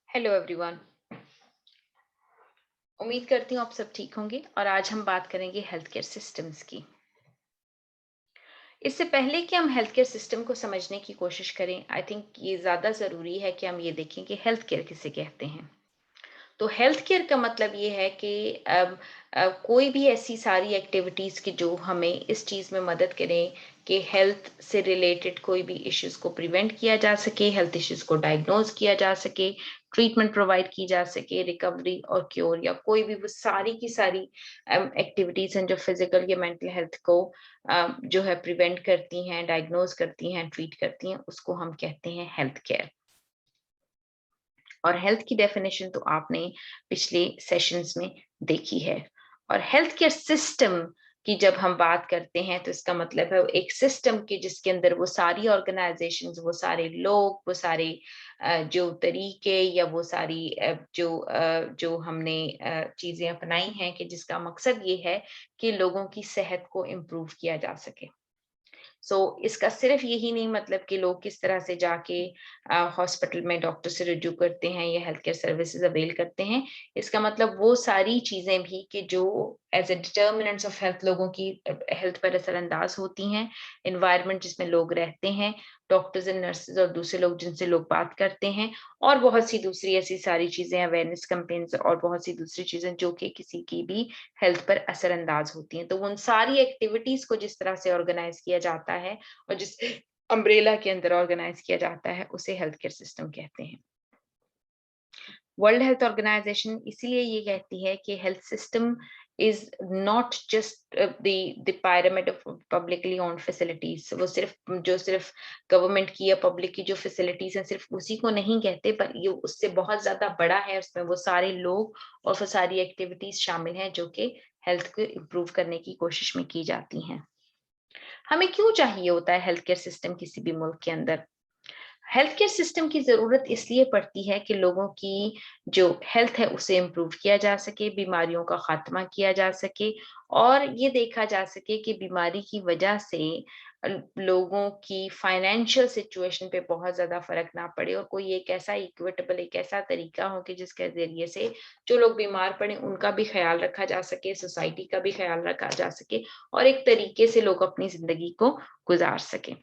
Hello everyone. उम्मीद करती हूँ आप सब ठीक होंगे और आज हम बात करेंगे हेल्थ केयर सिस्टम्स की। इससे पहले कि हम हेल्थ केयर सिस्टम को समझने की कोशिश करें, आई थिंक ये ज़्यादा ज़रूरी है कि हम ये देखें कि हेल्थ केयर किसे कहते हैं। तो हेल्थ केयर का मतलब ये है कि कोई भी ऐसी सारी एक्टिविटीज़ की जो हमें इस चीज़ में मदद करें कि हेल्थ से रिलेटेड कोई भी इश्यूज़ को प्रिवेंट किया जा सके, हेल्थ इश्यूज़ को डायग्नोज किया जा सके, ट्रीटमेंट प्रोवाइड की जा सके, रिकवरी और क्योर या कोई भी वो सारी की सारी एक्टिविटीज़ हैं जो फिजिकल या मेंटल हेल्थ को जो है प्रिवेंट करती हैं, डायग्नोज करती हैं, ट्रीट करती हैं, उसको हम कहते हैं हेल्थ केयर। और हेल्थ की डेफिनेशन तो आपने पिछले सेशंस में देखी है। और हेल्थ केयर सिस्टम की जब हम बात करते हैं तो इसका मतलब है वो एक सिस्टम की जिसके अंदर वो सारी ऑर्गेनाइजेशंस, वो सारे लोग, वो सारे जो तरीके या वो सारी जो हमने चीजें अपनाई हैं कि जिसका मकसद ये है कि लोगों की सेहत को इम्प्रूव किया जा सके। इसका सिर्फ यही नहीं मतलब कि लोग किस तरह से जाके हॉस्पिटल में डॉक्टर से रुजू करते हैं या हेल्थ केयर सर्विसेज अवेल करते हैं। इसका मतलब वो सारी चीज़ें भी कि जो as a determinants of health लोगों की हेल्थ पर असरअंदाज होती हैं, एनवायरनमेंट जिसमें लोग रहते हैं, डॉक्टर्स एंड नर्सेज और दूसरे लोग जिनसे लोग बात करते हैं और बहुत सी दूसरी ऐसी सारी चीज़ें, अवेयरनेस कैंपेन्स और बहुत सी दूसरी चीज़ें जो कि किसी की भी हेल्थ पर असरअंदाज होती हैं। तो उन सारी एक्टिविटीज़ को जिस तरह से ऑर्गेनाइज़ किया जाता है और जिस अम्ब्रेला के अंदर ऑर्गेनाइज़ किया जाता है, उसे हेल्थ केयर सिस्टम कहते हैं। वर्ल्ड हेल्थ ऑर्गेनाइजेशन इसीलिए ये कहती है कि health system is not just the pyramid of publicly owned facilities. वो सिर्फ गवर्नमेंट की या पब्लिक की जो फैसिलिटीज हैं सिर्फ उसी को नहीं कहते, पर ये उससे बहुत ज्यादा बड़ा है। उसमें वो सारे लोग और वो सारी एक्टिविटीज शामिल हैं जो कि हेल्थ को इम्प्रूव करने की कोशिश में की जाती हैं। हमें क्यों चाहिए होता है हेल्थ केयर सिस्टम किसी भी मुल्क के अंदर? हेल्थ केयर सिस्टम की ज़रूरत इसलिए पड़ती है कि लोगों की जो हेल्थ है उसे इम्प्रूव किया जा सके, बीमारियों का खात्मा किया जा सके और ये देखा जा सके कि बीमारी की वजह से लोगों की फाइनेंशियल सिचुएशन पे बहुत ज़्यादा फ़र्क ना पड़े और कोई एक ऐसा इक्विटेबल एक ऐसा तरीका हो कि जिसके ज़रिए से जो लोग बीमार पड़े उनका भी ख़्याल रखा जा सके, सोसाइटी का भी ख़्याल रखा जा सके और एक तरीके से लोग अपनी ज़िंदगी को गुज़ार सकें।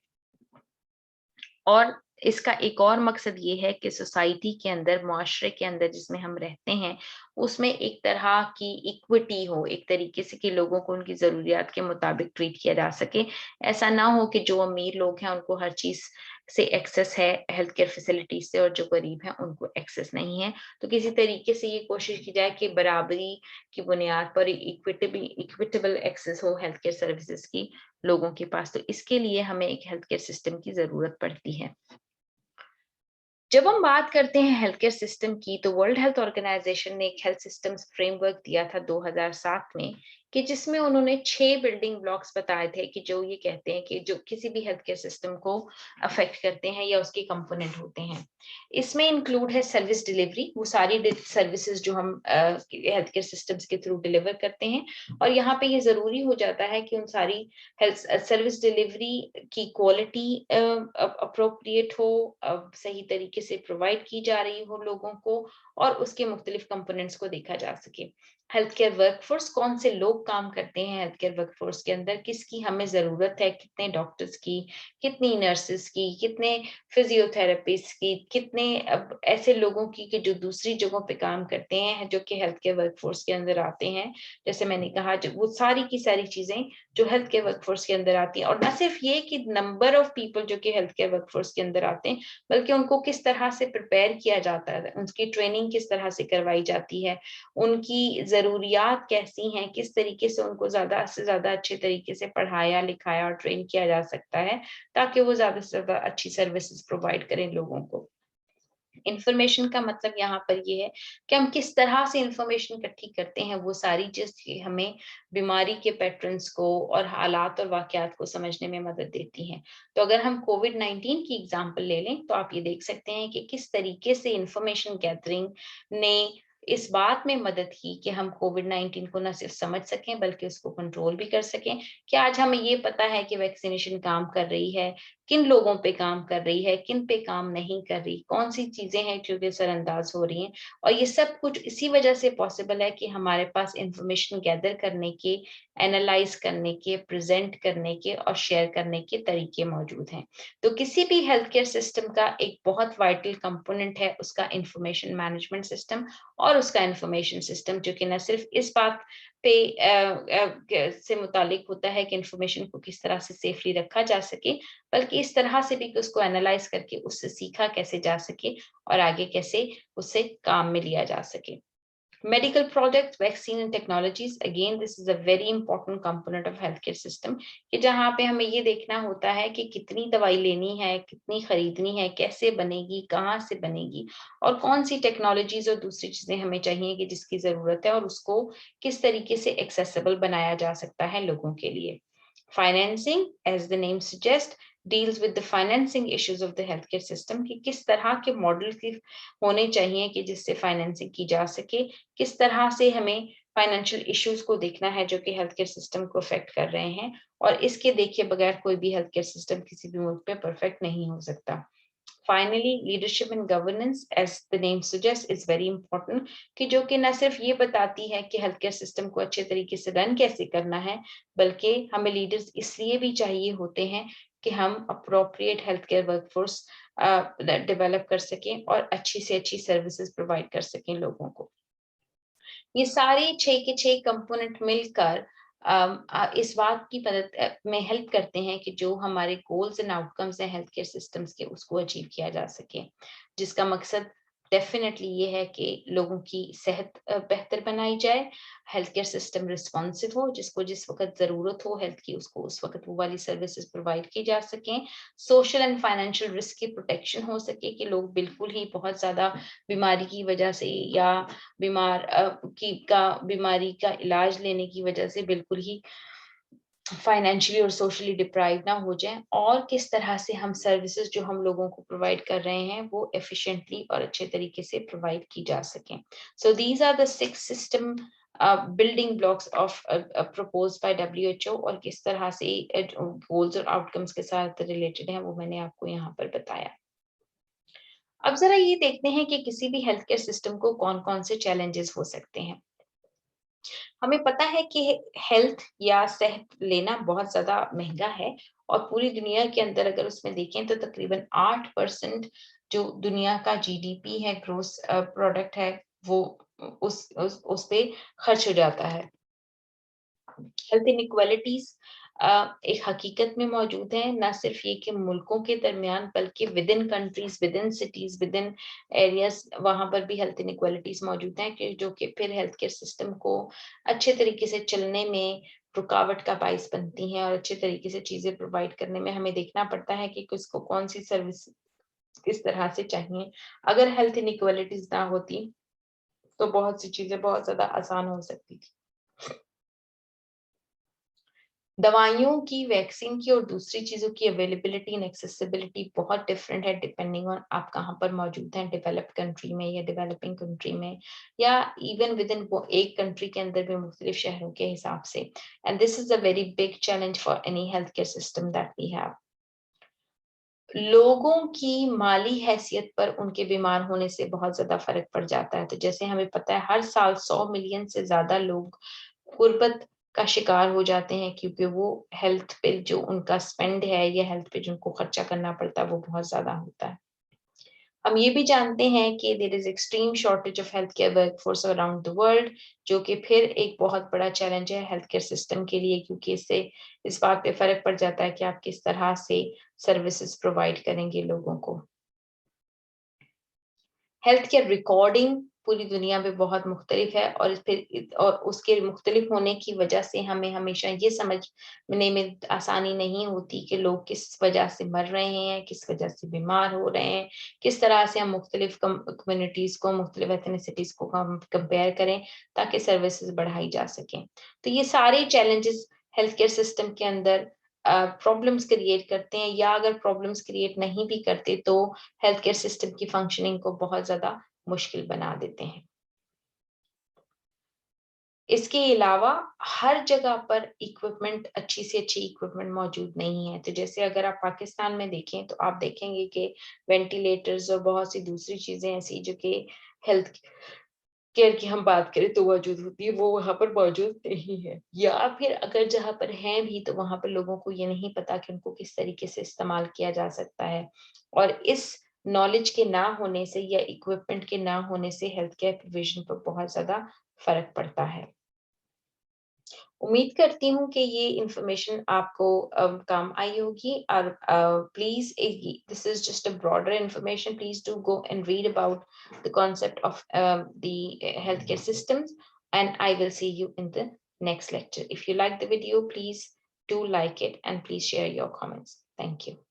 और इसका एक और मकसद ये है कि सोसाइटी के अंदर, मुआशरे के अंदर जिसमें हम रहते हैं, उसमें एक तरह की इक्विटी हो, एक तरीके से कि लोगों को उनकी ज़रूरियात के मुताबिक ट्रीट किया जा सके। ऐसा ना हो कि जो अमीर लोग हैं, उनको हर चीज़ से एक्सेस है हेल्थ केयर फैसिलिटीज़ से और जो गरीब हैं, उनको एक्सेस नहीं है। तो किसी तरीके से ये कोशिश की जाए कि बराबरी की बुनियाद पर इक्विटेबल एक्सेस हो हेल्थ केयर सर्विसेज़ की लोगों के पास। तो इसके लिए हमें एक हेल्थ केयर सिस्टम की ज़रूरत पड़ती है। जब हम बात करते हैं हेल्थ केयर सिस्टम की, तो वर्ल्ड हेल्थ ऑर्गेनाइजेशन ने एक हेल्थ सिस्टम्स फ्रेमवर्क दिया था 2007 में, कि जिसमें उन्होंने 6 बिल्डिंग ब्लॉक्स बताए थे कि जो ये कहते हैं कि जो किसी भी हेल्थ केयर सिस्टम को अफेक्ट करते हैं या उसके कंपोनेंट होते हैं। इसमें इंक्लूड है सर्विस डिलीवरी, वो सारी सर्विसेज जो हम हेल्थ केयर सिस्टम्स के थ्रू डिलीवर करते हैं। और यहाँ पे ये जरूरी हो जाता है कि उन सारी हेल्थ सर्विस डिलीवरी की क्वालिटी अप्रोप्रिएट हो, सही तरीके से प्रोवाइड की जा रही हो लोगों को और उसके मुख्तलिफ कंपोनेंट्स को देखा जा सके। हेल्थ केयर वर्कफोर्स, कौन से लोग काम करते हैं हेल्थ केयर वर्कफोर्स के अंदर, किसकी हमें ज़रूरत है, कितने डॉक्टर्स की, कितनी नर्सेस की, कितने फिजियोथेरेपिस्ट की, कितने अब ऐसे लोगों की कि जो दूसरी जगहों पे काम करते हैं, जो कि हेल्थ केयर वर्कफोर्स के अंदर आते हैं। जैसे मैंने कहा, जो वो सारी की सारी चीज़ें जो हेल्थ केयर वर्कफोर्स के अंदर आती हैं और न सिर्फ ये कि नंबर ऑफ पीपल जो कि हेल्थ केयर वर्कफोर्स के अंदर आते हैं, बल्कि उनको किस तरह से प्रिपेयर किया जाता है, उनकी ट्रेनिंग किस तरह से करवाई जाती है, उनकी ज़रूरियात कैसी हैं, किस तरीके से उनको ज़्यादा से ज़्यादा अच्छे तरीके से पढ़ाया, लिखाया और ट्रेन किया जा सकता है, ताकि वो ज़्यादा से ज़्यादा अच्छी सर्विसेज़ प्रोवाइड करें लोगों को। इन्फॉर्मेशन का मतलब यहाँ पर ये है कि हम किस तरह से इन्फॉर्मेशन इकट्ठी करते हैं, वो सारी चीज़ हमें बीमारी के पैटर्न्स को और हालात और वाक़यात को समझने में मदद देती हैं। तो अगर हम कोविड-19 की एग्ज़ाम्पल ले लें, तो आप ये देख सकते हैं कि किस तरीके से इन्फॉर्मेशन गैदरिंग ने इस बात में मदद की कि हम कोविड-19 को ना सिर्फ समझ सकें, बल्कि उसको कंट्रोल भी कर सकें। कि आज हमें ये पता है कि वैक्सीनेशन काम कर रही है, किन लोगों पे काम कर रही है, किन पे काम नहीं कर रही, कौन सी चीजें हैं जो कि नजरअंदाज हो रही हैं। और ये सब कुछ इसी वजह से पॉसिबल है कि हमारे पास इंफॉर्मेशन गैदर करने के, एनालाइज करने के, प्रेजेंट करने के और शेयर करने के तरीके मौजूद हैं। तो किसी भी हेल्थ केयर सिस्टम का एक बहुत वाइटल कंपोनेंट है उसका इंफॉर्मेशन मैनेजमेंट सिस्टम और उसका इंफॉर्मेशन सिस्टम, जो कि न सिर्फ इस बात पे से मुतालिक होता है कि इंफॉर्मेशन को किस तरह से सेफली रखा जा सके, बल्कि इस तरह से भी कि उसको एनालाइज करके उससे सीखा कैसे जा सके और आगे कैसे उससे काम में लिया जा सके। Medical products, vaccine and technologies, again, this is a very important component of healthcare system कि जहाँ पे हमें ये देखना होता है कि कितनी दवाई लेनी है, कितनी खरीदनी है, कैसे बनेगी, कहाँ से बनेगी और कौन सी टेक्नोलॉजीज और दूसरी चीजें हमें चाहिए कि जिसकी जरूरत है और उसको किस तरीके से एक्सेसिबल बनाया जा सकता है लोगों के लिए। Financing, as the name suggests, deals with the financing issues of the healthcare system कि किस तरह के मॉडल की होने चाहिए कि जिससे फाइनेंसिंग की जा सके, किस तरह से हमें फाइनेंशियल इश्यूज को देखना है जो कि हेल्थ केयर सिस्टम को अफेक्ट कर रहे हैं और इसके देखे बगैर कोई भी हेल्थ केयर सिस्टम किसी भी मुल्क में परफेक्ट नहीं हो सकता। Finally, leadership and governance, as the name suggests, is very important कि जो कि न सिर्फ ये बताती है कि हेल्थ केयर सिस्टम को अच्छे तरीके से रन कैसे करना है, बल्कि हमें लीडर्स इसलिए भी चाहिए होते हैं कि हम appropriate health care workforce develop कर सकें और अच्छी से अच्छी सर्विसेज प्रोवाइड कर सकें लोगों को। ये सारे 6 के 6 कंपोनेंट मिलकर इस बात की मदद में हेल्प करते हैं कि जो हमारे गोल्स एंड आउटकम्स हैं हेल्थ केयर सिस्टम्स के उसको अचीव किया जा सके, जिसका मकसद डेफिनेटली ये है कि लोगों की सेहत बेहतर बनाई जाए, हेल्थ केयर सिस्टम रिस्पॉन्सिव हो, जिसको जिस वक्त जरूरत हो हेल्थ की उसको उस वक्त वो वाली सर्विसेज प्रोवाइड की जा सकें, सोशल एंड फाइनेंशियल रिस्क की प्रोटेक्शन हो सके कि लोग बिल्कुल ही बहुत ज्यादा बीमारी की वजह से या बीमारी का इलाज लेने की वजह से बिल्कुल ही फाइनेंशियली और सोशली डिप्राइव ना हो जाएं और किस तरह से हम सर्विसेज जो हम लोगों को प्रोवाइड कर रहे हैं वो एफिशिएंटली और अच्छे तरीके से प्रोवाइड की जा सकें। So these are the 6 system building blocks of proposed by WHO और किस तरह से गोल्स और आउटकम्स के साथ रिलेटेड है वो मैंने आपको यहाँ पर बताया। अब जरा ये देखते हैं कि किसी भी हेल्थ केयर सिस्टम को कौन-कौन से चैलेंजेस हो सकते हैं। हमें पता है कि हेल्थ या सेहत लेना बहुत ज़्यादा महँगा है और पूरी दुनिया के अंदर अगर उसमें देखें तो तकरीबन 8% जो दुनिया का जीडीपी है, ग्रॉस प्रोडक्ट है, वो उस पे खर्च हो जाता है। हेल्थ इनइक्वालिटीज एक हकीकत में मौजूद है, ना सिर्फ ये कि मुल्कों के दरमियान बल्कि with in countries, with in cities, with in areas वहां पर भी हेल्थ इनइक्वालिटीज मौजूद हैं कि जो कि फिर हेल्थ केयर सिस्टम को अच्छे तरीके से चलने में रुकावट का बाइस बनती हैं और अच्छे तरीके से चीजें प्रोवाइड करने में हमें देखना पड़ता है कि किसको कौन सी सर्विस किस तरह से चाहिए। अगर हेल्थ इनइक्वालिटीज ना होती तो बहुत सी चीजें बहुत ज्यादा आसान हो सकती थी। दवाइयों की, वैक्सीन की और दूसरी चीज़ों की अवेलेबिलिटी एंड एक्सेसिबिलिटी बहुत डिफरेंट है डिपेंडिंग ऑन आप कहाँ पर मौजूद हैं, डेवलप्ड कंट्री में या डेवलपिंग कंट्री में या इवन विद इन वो एक कंट्री के अंदर भी मुख्तलिफ शहरों के हिसाब से। And this is a very big challenge for any health care system that we have. लोगों की माली हैसियत पर उनके बीमार होने से बहुत ज़्यादा फ़र्क पड़ जाता है। तो जैसे हमें पता है हर साल 100 मिलियन से ज़्यादा लोग गुर्बत का शिकार हो जाते हैं क्योंकि वो हेल्थ पे जो उनका स्पेंड है या हेल्थ पे जिनको खर्चा करना पड़ता है वो बहुत ज़्यादा होता है। हम ये भी जानते हैं कि there is extreme shortage of health care workforce around the world, जो कि फिर एक बहुत बड़ा चैलेंज है हेल्थ केयर सिस्टम के लिए क्योंकि इससे इस बात पे फ़र्क पड़ जाता है कि आप किस तरह से सर्विसेज़ प्रोवाइड करेंगे लोगों को। हेल्थ केयर रिकॉर्डिंग पूरी दुनिया में बहुत मुख्तलिफ है और फिर और उसके मुख्तलिफ होने की वजह से हमें हमेशा ये समझने में आसानी नहीं होती कि लोग किस वजह से मर रहे हैं, किस वजह से बीमार हो रहे हैं, किस तरह से हम मुख्तलिफ कम्युनिटीज़ को, मुख्तलिफ एथनिसिटीज़ को हम कंपेयर करें ताकि सर्विसेज बढ़ाई जा सकें। तो ये सारे चैलेंजेस हेल्थ केयर सिस्टम के अंदर प्रॉब्लम्स क्रिएट करते हैं या अगर प्रॉब्लम्स क्रिएट नहीं भी करते तो हेल्थ केयर सिस्टम की फंक्शनिंग को बहुत ज़्यादा मुश्किल बना देते हैं। इसके अलावा हर जगह पर इक्विपमेंट अच्छी से अच्छी इक्विपमेंट मौजूद नहीं है। तो जैसे अगर आप पाकिस्तान में देखें तो आप देखेंगे कि वेंटिलेटर्स और बहुत सी दूसरी चीज़ें ऐसी जो कि हेल्थ केयर की हम बात करें तो मौजूद होती है, वो वहाँ पर मौजूद नहीं है। या फिर अगर जहाँ पर हैं भी तो वहाँ पर लोगों को ये नहीं पता कि उनको किस तरीके से इस्तेमाल किया जा सकता है। और इस नॉलेज के ना होने से या इक्विपमेंट के ना होने से हेल्थ केयर प्रोविज़न पर बहुत ज़्यादा फ़र्क पड़ता है। उम्मीद करती हूँ कि ये इन्फॉर्मेशन आपको काम आई होगी और please this is just a broader information please do go and read about the concept of the healthcare systems and I will see you in the next lecture. If you like the video, please do like it and please share your comments. Thank you.